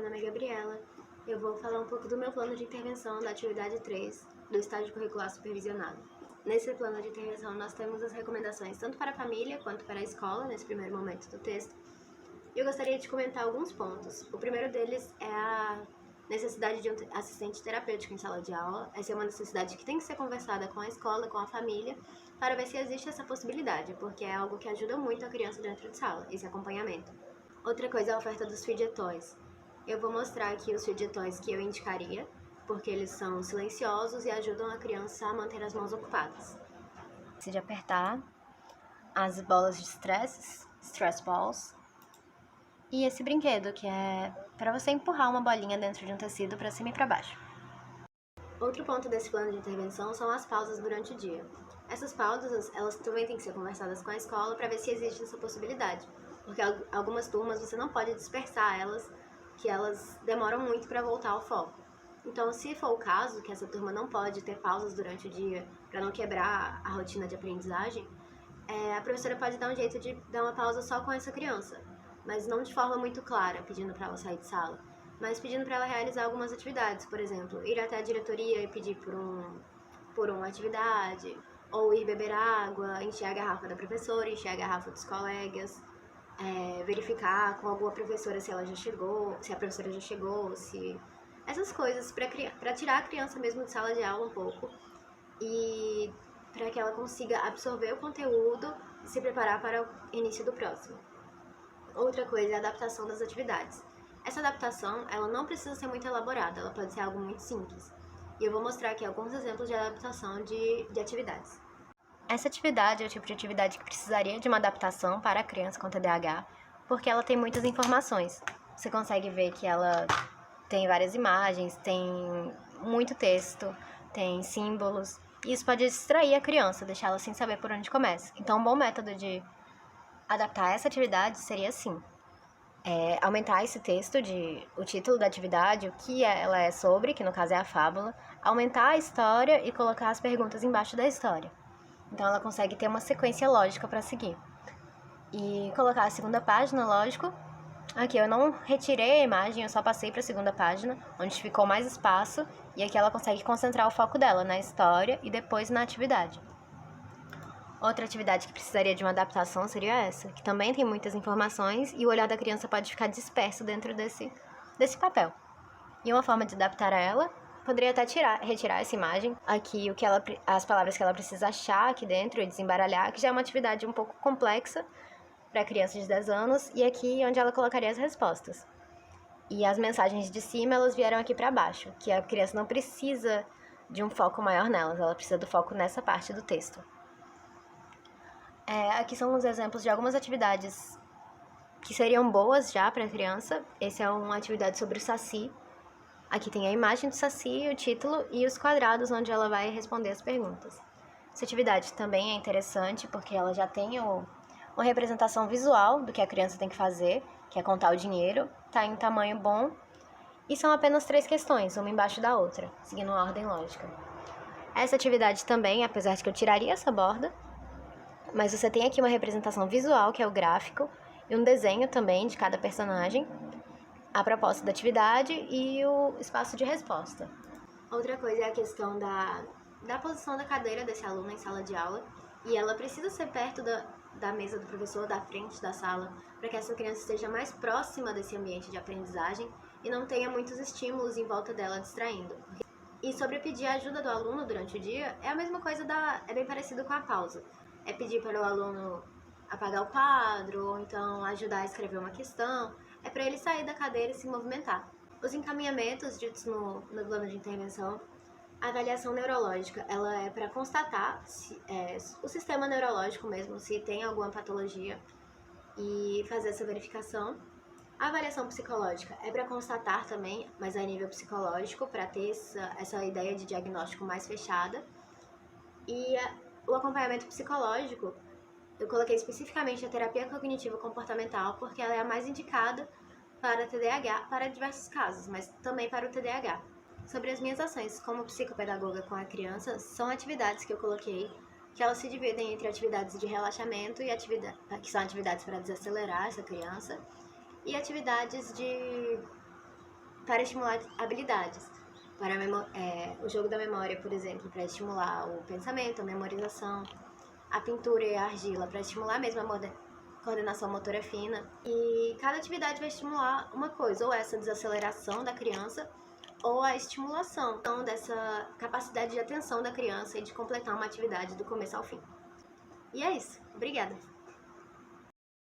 meu nome é Gabriela. Eu vou falar um pouco do meu plano de intervenção da atividade 3 do estágio curricular supervisionado. Nesse plano de intervenção, nós temos as recomendações tanto para a família quanto para a escola, nesse primeiro momento do texto. E eu gostaria de comentar alguns pontos. O primeiro deles é a necessidade de um assistente terapêutico em sala de aula. Essa é uma necessidade que tem que ser conversada com a escola, com a família, para ver se existe essa possibilidade, porque é algo que ajuda muito a criança dentro de sala, esse acompanhamento. Outra coisa é a oferta dos fidget toys. Eu vou mostrar aqui os fidget toys que eu indicaria, porque eles são silenciosos e ajudam a criança a manter as mãos ocupadas. De apertar as bolas de stress balls, e esse brinquedo que é para você empurrar uma bolinha dentro de um tecido para cima e para baixo. Outro ponto desse plano de intervenção são as pausas durante o dia. Essas pausas, elas também têm que ser conversadas com a escola para ver se existe essa possibilidade, porque algumas turmas você não pode dispersar elas, que elas demoram muito para voltar ao foco. Então, se for o caso, que essa turma não pode ter pausas durante o dia para não quebrar a rotina de aprendizagem, a professora pode dar um jeito de dar uma pausa só com essa criança, mas não de forma muito clara, pedindo para ela sair de sala, mas pedindo para ela realizar algumas atividades, por exemplo, ir até a diretoria e pedir por uma atividade, ou ir beber água, encher a garrafa da professora, encher a garrafa dos colegas, verificar com alguma professora se ela já chegou, se a professora já chegou, se essas coisas para tirar a criança mesmo de sala de aula um pouco e para que ela consiga absorver o conteúdo e se preparar para o início do próximo. Outra coisa é a adaptação das atividades. Essa adaptação, ela não precisa ser muito elaborada, ela pode ser algo muito simples. E eu vou mostrar aqui alguns exemplos de adaptação de atividades. Essa atividade é o tipo de atividade que precisaria de uma adaptação para a criança com TDAH, porque ela tem muitas informações. Você consegue ver que ela tem várias imagens, tem muito texto, tem símbolos, e isso pode distrair a criança, deixar ela sem saber por onde começa. Então, um bom método de adaptar essa atividade seria assim: aumentar esse texto, o título da atividade, o que ela é sobre, que no caso é a fábula, aumentar a história e colocar as perguntas embaixo da história. Então ela consegue ter uma sequência lógica para seguir. E colocar a segunda página, lógico. Aqui eu não retirei a imagem, eu só passei para a segunda página, onde ficou mais espaço, e aqui ela consegue concentrar o foco dela na história e depois na atividade. Outra atividade que precisaria de uma adaptação seria essa, que também tem muitas informações e o olhar da criança pode ficar disperso dentro desse papel. E uma forma de adaptar a ela poderia até retirar essa imagem, aqui as palavras que ela precisa achar aqui dentro e desembaralhar, que já é uma atividade um pouco complexa para criança de 10 anos, e aqui onde ela colocaria as respostas. E as mensagens de cima, elas vieram aqui para baixo, que a criança não precisa de um foco maior nelas, ela precisa do foco nessa parte do texto. Aqui são os exemplos de algumas atividades que seriam boas já para a criança. Essa é uma atividade sobre o Saci. Aqui tem a imagem do Saci, o título e os quadrados onde ela vai responder as perguntas. Essa atividade também é interessante porque ela já tem uma representação visual do que a criança tem que fazer, que é contar o dinheiro, está em tamanho bom, e são apenas 3 questões, uma embaixo da outra, seguindo uma ordem lógica. Essa atividade também, apesar de que eu tiraria essa borda, mas você tem aqui uma representação visual, que é o gráfico, e um desenho também de cada personagem, a proposta da atividade e o espaço de resposta. Outra coisa é a questão da posição da cadeira desse aluno em sala de aula, e ela precisa ser perto da mesa do professor, da frente da sala, para que essa criança esteja mais próxima desse ambiente de aprendizagem e não tenha muitos estímulos em volta dela distraindo. E sobre pedir a ajuda do aluno durante o dia, é a mesma coisa, é bem parecido com a pausa. É pedir para o aluno apagar o quadro, ou então ajudar a escrever uma questão, é para ele sair da cadeira e se movimentar. Os encaminhamentos ditos no plano de intervenção, a avaliação neurológica, ela é para constatar o sistema neurológico mesmo, se tem alguma patologia, e fazer essa verificação. A avaliação psicológica é para constatar também, mas a nível psicológico, para ter essa ideia de diagnóstico mais fechada. E o acompanhamento psicológico, eu coloquei especificamente a terapia cognitivo comportamental, porque ela é a mais indicada para TDAH, para diversos casos, mas também para o TDAH. Sobre as minhas ações como psicopedagoga com a criança, são atividades que eu coloquei, que elas se dividem entre atividades de relaxamento, que são atividades para desacelerar essa criança, e atividades para estimular habilidades. Para o jogo da memória, por exemplo, para estimular o pensamento, a memorização. A pintura e a argila para estimular mesmo a coordenação motora fina. E cada atividade vai estimular uma coisa, ou essa desaceleração da criança, ou a estimulação então, dessa capacidade de atenção da criança e de completar uma atividade do começo ao fim. E é isso. Obrigada!